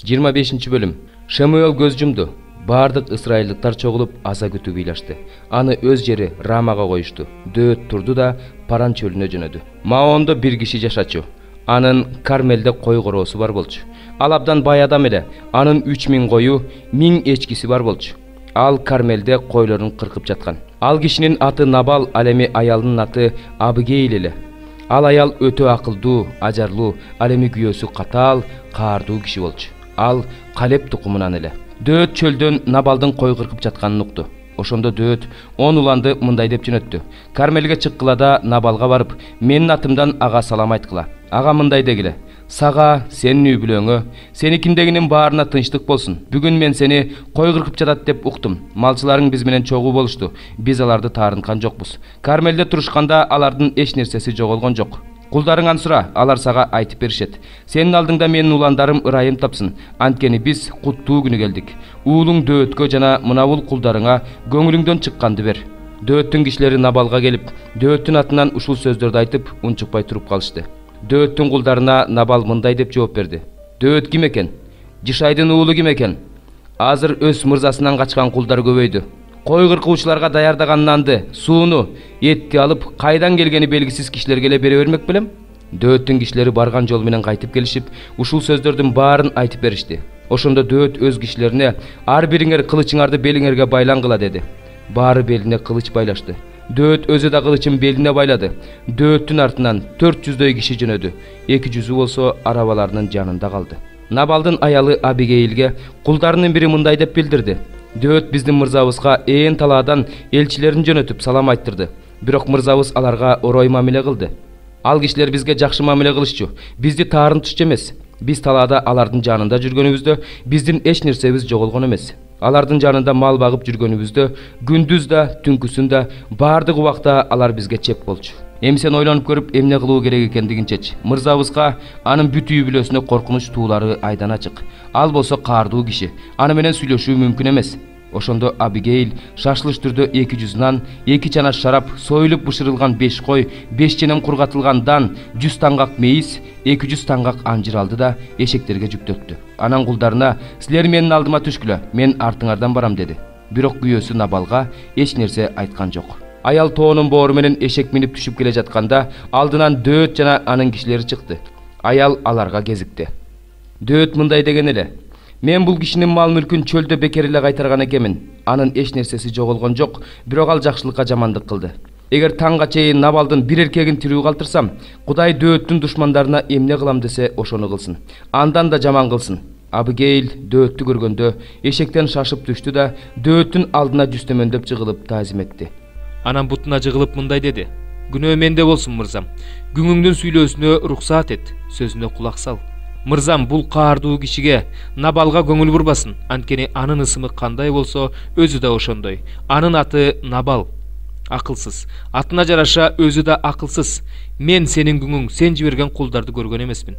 25-bölüm. Шамуэл көз жумду. Бардык ысрайылдыктар чогулуп аза күтүү ыйлашты. Аны өз жери Рамага коюшту. Дөөт турду да Паран чөлүнө жөнөдү. Маондо бир киши жашачу. Анын Кармелде кой короосу бар болчу. Ал абдан бай адам эле. Анын 3000 кою, 1000 эчкиси бар болчу. Ал Кармелде койлорун кыркып жаткан. Ал кишинин аты Набал, ал эми аялынын аты Абигейл эле. Ал аял өтө акылдуу, ажарлуу, ал эми күйөөсү катаал, каардуу киши болчу. Ал Калеп тукумунан эле. Дөөт чөлдөн Набалдын кой кыркып жатканын укту. Ошондо Дөөт 10 уланды мындай деп жөнөттү. Кармелге чыккыла да Набалга барып, менин атымдан ага салам айткыла. Ага мындай дегиле: сага, сенин үй бүлөңө, сеникиндегинин баарына тынчтык болсун. Бүгүн мен сени кой кыркып жатат деп уктум. Малчыларың биз менен чогуу болушту. Биз аларды таарынткан жокпуз. Кармелде турушканда алардын эч нерсеси жоголгон жок. Кулдарыңан сура, алар сага айтып беришет. Сенин алдыңда менин уландарым ырайым тапсын. Анткени биз куттуу күнү келдик. Уулуң Дөөткө жана мынабул кулдарыңа көңүлүңдөн чыкканды бер. Дөөттүн кишилери Набалга келип, Дөөттүн атынан ушул сөздөрдү айтып, унчукпай туруп калышты. Дөөттүн кулдарына Набал мындай деп жооп берди: Дөөт ким экен? Жишайдын уулу ким экен? Азыр өз мырзасынан качкан кулдар көбөйдү. Кой кыркуучуларга даярдаган нанды, сууну, этти алып, кайдан келгени белгисиз кишилерге эле бере бермек белем? Дөөттүн кишилери барган жол менен кайтып келишип, ушул сөздөрдүн баарын айтып беришти. Ошондо Дөөт өз кишилерине: ар бириңер кылычыңарды белиңерге байлангыла деди. Баары белине кылыч байлашты. Дөөт өзү да кылычын белине байлады. Дөөттүн артынан 400дөй киши жөнөдү. 200 болсо арабаларынын жанында калды. Набалдын аялы Абигейлге кулдарынын бири мындай деп билдирди: Дөөт биздин мырзабызга ээн талаадан элчилерин жөнөтүп салам айттырды. Бирок мырзабыз аларга орой мамиле кылды. Ал кишилер бизге жакшы мамиле кылышчу. Бизди таарынтышчу эмес. Биз талаада алардын жанында жүргөнүбүздө биздин эч нерсебиз жоголгон эмес. Алардын жанында мал багып жүргөнүбүздө күндүз да, түнкүсүн да, баардык убакта алар бизге чеп болчу. Эми сен ойлонуп көрүп, эмне кылуу керек экендигин чеч. Мырзабызга анын бүт үй бүлөсүнө коркунуч туулары айдан ачык. Ал болсо каардуу киши. Аны менен сүйлөшүү мүмкүн эмес. Ошондо Абигейл шашылыш түрдө 200 нан, 2 чанаш шарап, союлуп бышырылган 5 кой, 5 ченем кургатылган дан, 100 таңгак мейиз, 200 таңгак анжыр алды да эшектерге жүктөттү. Анан кулдарына: силер менин алдыма түшкүлө, мен артыңардан барам деди. Бирок күйөөсү Набалга эч нерсе айткан жок. Аял тоонун боору менен эшек минип түшүп келе жатканда алдынан Дөөт жана анын кишилери чыкты. Аял аларга кезикти. Дөөт мындай деген эле: мен бул кишинин мал мүлкүн чөлдө бекер эле кайтарган экенмин. Анын эч нерсеси жоголгон жок, бирок ал жакшылыкка жамандык кылды. Эгер таңга чейин Набалдын бир эркегин тирүү калтырсам, Кудай Дөөттүн душмандарына эмне кылам десе ошону кылсын. Андан да жаман кылсын. Абигейл Дөөттү көргөндө эшектен шашып түштү да Дөөттүн алдына жүзтөмөндөп жыгылып таазим этти. Анан бутуна жыгылып мындай деди: күнөө менде болсун мырзам. Күңүңдүн сүйлөөсүнө уруксаат эт, сөзүнө кулак сал. Мырзам бул каардуу кишиге Набалга көңүл бурбасын. Анткени анын ысымы кандай болсо, өзү да ошондой. Анын аты Набал. Акылсыз. Атына жараша өзү да акылсыз. Мен сенин күңүң, сен жиберген кулдарды көргөн эмесмин.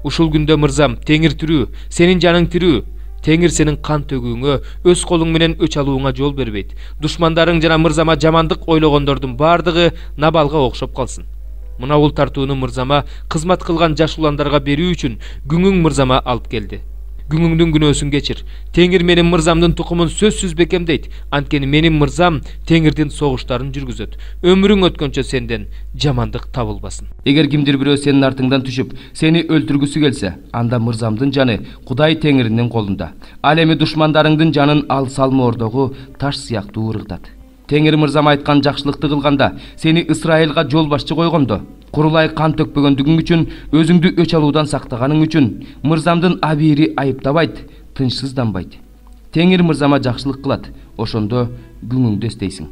Ушул күндө мырзам, Теңир тирүү, сенин жаның тирүү. Теңир сенин кан төгүүңө, өз колуң менен өч алууңа жол бербейт. Душмандарың жана мырзама жамандык ойлогондордун бардыгы Набалга окшоп калсын. Мына бул тартууну мырзама кызмат кылган жаш уландарга берүү үчүн күңүң мырзама алып келди. Күңүңдүн күнөөсүн кечир. Теңир менин мырзамдын тукумун сөзсүз бекемдейт. Анткени менин мырзам Теңирдин согуштарын жүргүзөт. Өмүрүң өткөнчө сенден жамандык табылбасын. Эгер кимдир бирөө сенин артыңдан түшүп, сени өлтүргүсү келсе, анда мырзамдын жаны Кудай Теңиринин колунда. Ал эми душмандарыңдын жанын ал салмоордогу таш сыяктуу ыргытат. Теңир мырзам айткан жакшылыкты кылганда, сени Ысрайылга жол башчы койгондо, курулай кан төкпөгөндүгүң үчүн, өзүңдү өч алуудан сактаганың үчүн мырзамдын абийири айыптабайт, тынчсызданбайт. Теңир мырзама жакшылык кылат, ошондо күңүңдү эстейсиң.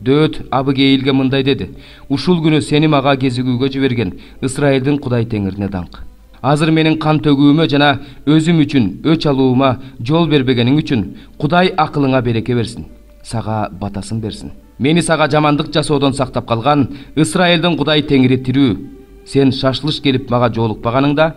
Дөөт Абигейлге мындай деди: ушул күнү сени мага кезигүүгө жиберген Ысрайылдын Кудай Теңирине даңк. Азыр менин кан төгүүмө жана өзүм үчүн өч алуума жол бербегениң үчүн Кудай акылыңа береке берсин, сага батасын берсин. Мени сага жамандык жасоодон сактап калган Ысрайылдын Кудай Теңири тирүү. Сен шашылыш келип мага жолукпаганыңда,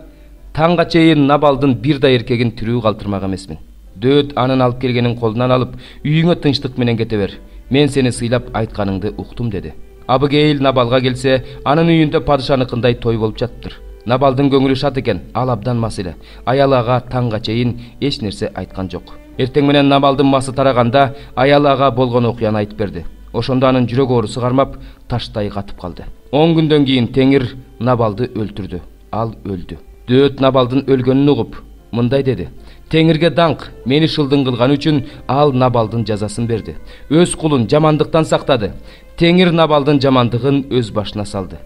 таңга чейин Набалдын бир да эркегин тирүү калтырмак эмесмин. Дөөт анын алып келгенин колунан алып, үйүңө тынчтык менен кете бер. Мен сени сыйлап айтканыңды уктум деди. Абигейл Набалга келсе, анын үйүндө падышаныкындай той болуп жатыптыр. Набалдын көңүлү шат экен, ал абдан мас эле. Аялы ага таңга чейин эч нерсе айткан жок. Эртең менен Набалдын масы тараганда аялы ага болгон окуяны айтып берди. Ошондо анын жүрөк оорусу кармап, таштай катып калды. 10 күндөн кийин Теңир Набалды өлтүрдү. Ал өлдү. Дөөт Набалдын өлгөнүн угуп мындай деди: Теңирге даңк, мени шылдың кылган үчүн ал Набалдын жазасын берди. Өз кулун жамандыктан сактады. Теңир Набалдын жамандыгын өз башына салды.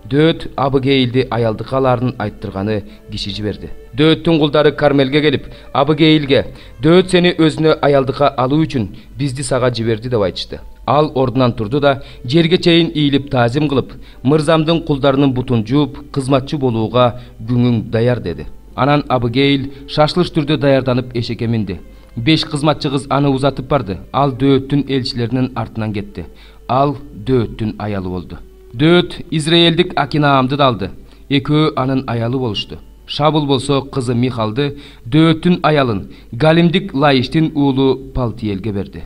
Дөөт Абыгейлди аялдык аларын айттырганы киши жиберди. Дөөттүн кулдары Кармелге келип, Абыгейлге Дөөт сени өзүнө аялдыкка алуу үчүн бизди сага жиберди деп айтышты. Ал ордунан турду да жерге чейин ийилип таазим кылып, мырзамдын кулдарынын бутун жууп, кызматчы болууга күңүң даяр деди. Анан Абыгейл шашылыш түрдө даярданып эшекке минди. 5 кызматчы кыз аны узатып барды. Ал Дөөттүн элчилеринин артынан кетти. Ал Дөөттүн аялы болду. Дөөт Израилдик Акинаамды да алды. Экөө анын аялы болушту. Шабул болсо кызы Михалды Дөөттүн аялын Галимдик Лаиштин уулу Палтиелге берди.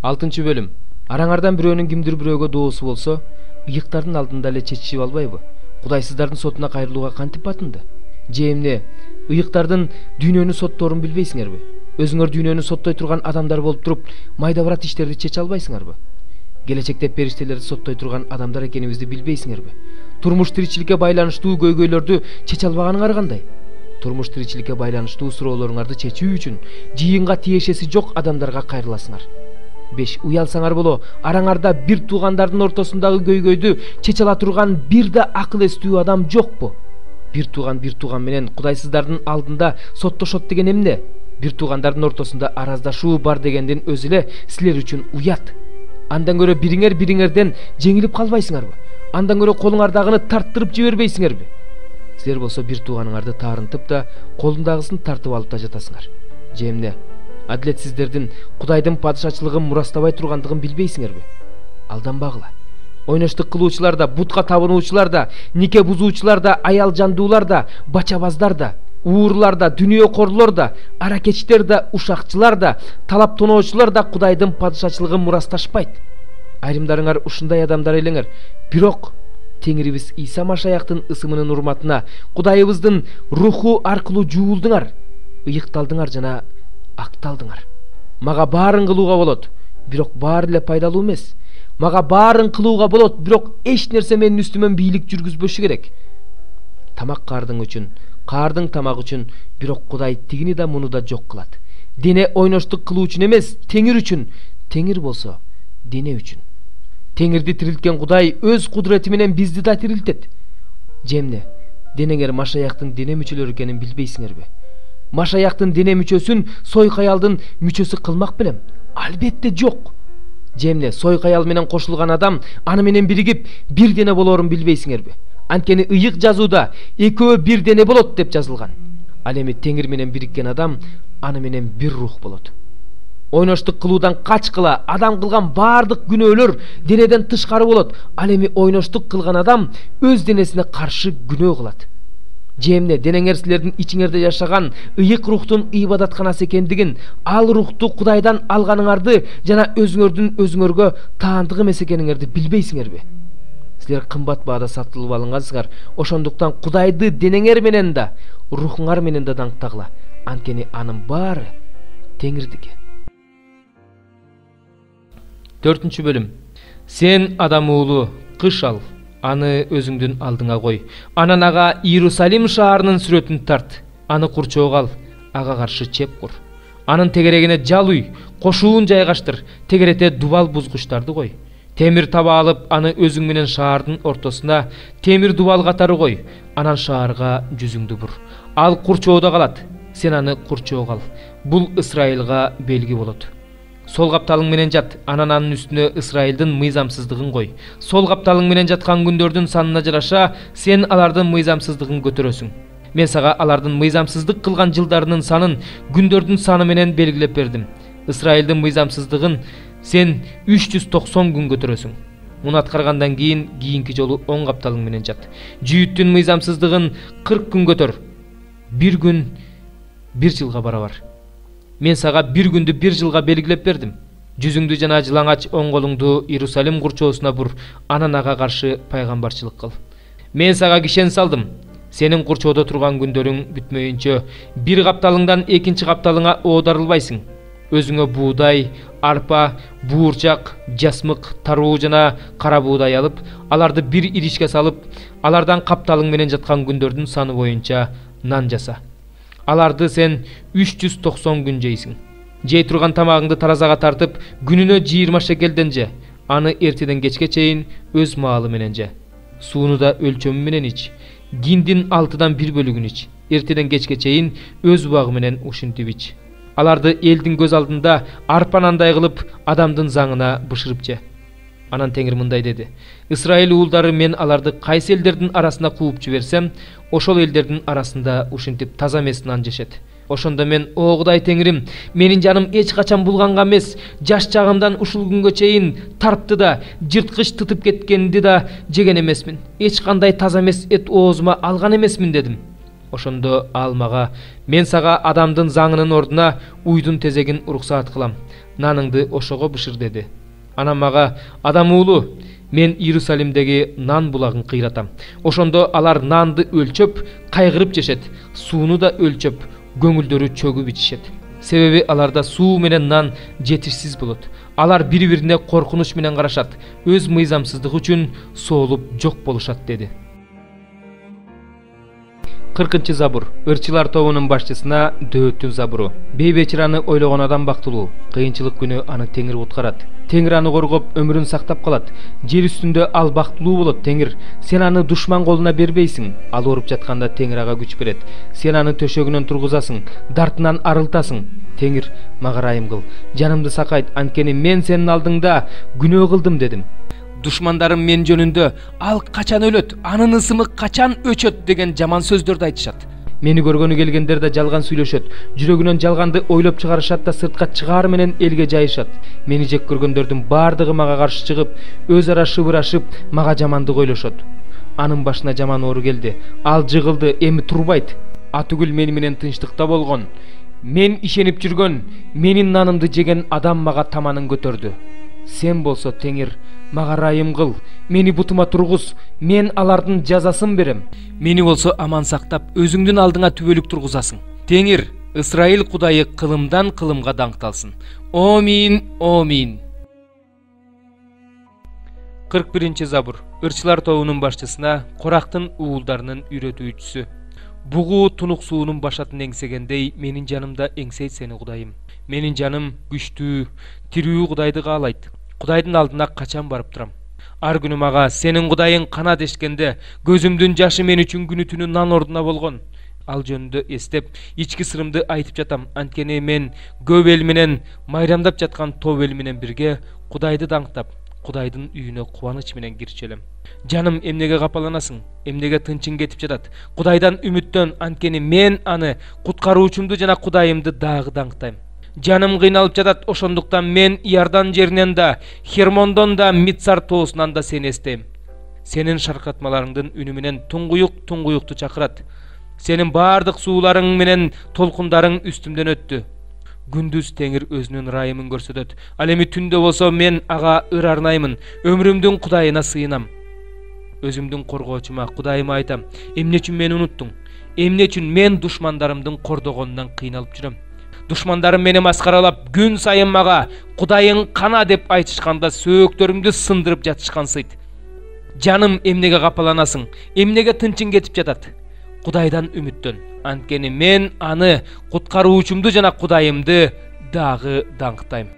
6 бөлүм. Араңардан бирөөнүн кимдир бирөөгө доосу болсо, ыйыктардын алдында эле чечишип албайбы? Кудайсыздардын сотуна кайрылууга кантип батынды? Же эмне, ыйыктардын дүйнөнү сотторун билбейсиңерби? Өзүңөр дүйнөнү соттой турган адамдар болуп туруп, майда барат иштерди чече албайсыңарбы? Келечекте периштелерди соттой турган адамдар экенибизди билбейсиңерби? Турмуш тиричиликке байланыштуу көйгөйлөрдү чече албаганыңар кандай? Турмуш тиричиликке байланыштуу суроолоруңарды чечүү үчүн жыйынга тиешеси жок адамдарга кайрыласыңар. 5. Уялсаңар боло, араңарда бир туугандардын ортосундагы көйгөйдү чече ала турган бир да акыл эстүү адам жокпу? Бир тууган менен кудайсыздардын алдында соттошот деген эмне? Бир туугандардын ортосунда араздашуу бар дегендин өзү эле силер үчүн уят. Андан көрө бириңерден жеңилип калбайсыңарбы? Андан көрө колуңардагыны тарттырып жибербейсиңерби? Силер болсо бир тууганыңарды таарынтып да, колундагысын тартып алып да жатасыңар. Же эмне? Адилетсиздердин Кудайдын падышачылыгын мурастабай тургандыгын билбейсиңерби? Алданбагыла. Ойноштук кылуучулар да, бутка табынуучулар да, нике бузуучулар да, аял жандуулар да, бачабаздар да, уурлар да, дүнүйө корлор да, аракечтер да, ушакчылар да, талап тоноочулар да Кудайдын падышачылыгын мурасташпайт. Айрымдарыңар ушундай адамдар элеңер. Бирок Теңирибиз Иса Машаяктын ысымынын урматына Кудайыбыздын руху аркылуу жуулдуңар, ыйыкталдыңар жана акталдыңар. Мага баарын кылууга болот, бирок баары эле пайдалуу эмес. Мага баарын кылууга болот, бирок эч нерсе менин үстүмөн бийлик жүргүзбөшү керек. Тамак каардың үчүн, каардың тамак үчүн, бирок Кудай тигини да муну да жок кылат. Дене ойноштук кылуу үчүн эмес, Теңир үчүн. Теңир болсо дене үчүн. Теңирди тирилткен Кудай өз кудурети менен бизди да тирилтет. Же эмне? Денеңер Машаяктын дене мүчөлөрү экенин билбейсиңерби? Машаяктын дене мүчөсүн сойкаялдын мүчөсү кылмак белем? Албетте жок. Же эмне? Сойкаял менен кошулган адам аны менен биригип бир дене болорун билбейсиңерби? Анткени ыйык жазууда экөө бир дене болот деп жазылган. Ал эми Теңир менен бириккен адам аны менен бир рух болот. Ойноштук кылуудан качкыла, адам кылган баардык күнөөлөр денеден тышкары болот. Ал эми ойноштук кылган адам өз денесине каршы күнөө кылат. Же эмне? Денеңер силердин ичиңерде жашаган ыйык рухтун ибадатканасы экендигин, ал рухту Кудайдан алганыңарды жана өзүңөргө таандык эмес экениңерди билбейсиңерби? Силер кымбат баада сатылып алынгансыңар. Ошондуктан Кудайды денеңер менен да, рухуңар менен да даңктагыла. Анткени анын баары Теңирдики. 4 бөлүм. Сен адам уулу, кыш ал, аны өзүңдүн алдыңа кой. Анан ага Иерусалим шаарынын сүрөтүн тарт. Аны курчоого ал, ага каршы чеп кур. Анын тегерегине жал уй, кошуун жайгаштыр, тегерете дубал бузгучтарды кой. Темир таба алып, аны өзүң менен шаардын ортосуна темир дубал катары кой. Анан шаарга жүзүңдү бур. Ал курчоодо калат, сен аны курчоого ал. Бул Исраилга белги болот. Сол капталың менен жат, анан анын үстүнө Исраилдин мыйзамсыздыгын кой. Сол капталың менен жаткан күндөрдүн санына жараша, сен алардын мыйзамсыздыгын көтөрөсүң. Мен сага алардын мыйзамсыздык кылган жылдарынын санын күндөрдүн саны менен белгилеп бердим. Исраилдин мыйзамсыздыгын сен 390 күн көтөрөсүң. Муну аткаргандан кийинки жолу 10 капталың менен жат. Жүйүттүн мыйзамсыздыгын 40 күн көтөр. Бир күн 1 жылга барабар. Мен сага 1 күндү 1 жылга белгилеп бердим. Жүзүңдү жана жылаңач оң колуңду Иерусалим курчоосуна бур, анан ага каршы пайгамбарчылык кыл. Мен сага кишен салдым. Сенин курчоодо турган күндөрүң бүтмөйүнчө бир капталыңдан экинчи капталыңа оодарылбайсың. Өзүңө буудай, арпа, буурчак, жасмык, таруу жана кара буудай алып, аларды бир иришке салып, алардан капталың менен жаткан күндөрдүн саны боюнча нан жаса. Аларды сен 390 күн жейсиң. Жей турган тамагыңды таразага тартып, күнүнө 20 шекелден же. Аны эртеден кечке чейин өз маалы менен же. Сууну да өлчөмү менен ич. Гиндин 6-дан 1 бөлүгүн ич. Эртеден кечке чейин өз убагы менен ушинтип ич. Аларды элдин көз алдында арпанандай кылып, адамдын заңына бышырып же. Анан Теңир мындай деди: Исраил уулдары мен аларды кайсы элдердин арасына кууп жиберсем, ошол элдердин арасында ушинтип таза эмес нан жешет. Ошондо мен: О Кудай Теңирим, менин жаным эч качан булганга эмес, жаш чагымдан ушул күнгө чейин тарпты да, жырткыч тытып кеткенди да жеген эмесмин. Эч кандай таза эмес эт оозума алган эмесмин дедим. Ошондо ал мага: Мен сага адамдын заңынын ордуна уйдун тезегин уруксаат кылам. Наныңды ошого бышыр деди. Анан мага: Адам уулу, мен Иерусалимдеги нан булагын кыйратам. Ошондо алар нанды өлчөп, кайгырып жешет, сууну да өлчөп, көңүлдөрү чөгүп ичишет. Себеби аларда суу менен нан жетишсиз болот. Алар бири-бирине коркунуч менен карашат, өз мыйзамсыздыгы үчүн соолуп жок болушат деди. 40 забур. Ырчылар тобунун башчысына Дөөттүн забуру. Бейбечираны ойлогон адам бактылуу. Кыйынчылык күнү аны Теңир уткарат. Теңир аны коргоп, өмүрүн сактап калат. Жер үстүндө ал бактылуу болот. Теңир, сен аны душман колуна бербейсиң. Ал ооруп жатканда Теңир ага күч берет. Сен аны төшөгүнөн тургузасың, дартынан арылтасың. Теңир, мага ырайым кыл. Жанымды сакайт, анткени мен сенин алдыңда күнөө кылдым дедим. Душмандарым мен жөнүндө ал качан өлөт, анын ысымы качан өчөт деген жаман сөздөрдү айтышат. Мени көргөнү келгендер да жалган сүйлөшөт, жүрөгүнөн жалганды ойлоп чыгарышат да сыртка чыгаар менен элге жайышат. Мени жек көргөндөрдүн бардыгы мага каршы чыгып, өз ара шыбырашып, мага жамандык ойлошот. Анын башына жаман оору келди. Ал жыгылды, эми турбайт. Атүгүл мени менен тынчтыкта болгон, мен ишенип жүргөн, менин нанымды жеген адам мага таманын көтөрдү. Сен болсо Теңир, мага ырайым кыл, мени бутума тургуз, мен алардын жазасын берем. Мени болсо аман сактап, өзүңдүн алдыңа түбөлүк тургузасың. Теңир, Исраил Кудайы кылымдан кылымга даңкталсын. Омин, омин. 41 забур. Ырчылар тобунун башчысына Корактын уулдарынын үйрөтүүчүсү. Бугу тунук суунун башатын эңсегендей, менин жанымда эңсейт сени Кудайым. Менин жаным күчтүү, тирүү Кудайды каалайт. Кудайдын алдына качан барып турам. Ар күнү мага сенин Кудайың кана дешкенде, көзүмдүн жашы мен үчүн күнү түнү нан ордуна болгон. Ал жөнүндө эстеп, ички сырымды айтып жатам. Анткени мен көп эл менен майрамдап жаткан топ эл менен бирге Кудайды даңктап, Кудайдын үйүнө кубаныч менен кирчелем. Жаным, эмнеге капаланасың? Эмнеге тынчың кетип жатат? Кудайдан үмүттөн, анткени мен аны куткаруучумду жана Кудайымды дагы даңктайм. Жаным кыйналып жатат, ошондуктан мен Иордан жеринен да, Хермондон да, Митсар тоосунан да сени эстейм. Сенин шаркатмаларыңдын үнү менен туңгуюк туңгуюкту чакырат. Сенин бардык сууларың менен толкундарың үстүмдөн өттү. Күндүз Теңир өзүнүн ырайымын көрсөтөт. Ал эми түндө болсо мен ага ыр арнаймын, өмүрүмдүн Кудайына сыйынам. Өзүмдүн коргоочума, Кудайыма айтам: эмне үчүн мени унуттуң? Эмне үчүн мен душмандарымдын кордогонунан кыйналып жүрөм? Душмандарым мени маскаралап, күн сайын мага Кудайың кана деп айтышканда сөөктөрүмдү сындырып жатышкансыйт. Жаным, эмнеге капаланасың? Эмнеге тынчың кетип жатат? Кудайдан үмүттөн, анткени мен аны куткаруучумду жана Кудайымды дагы даңктайм.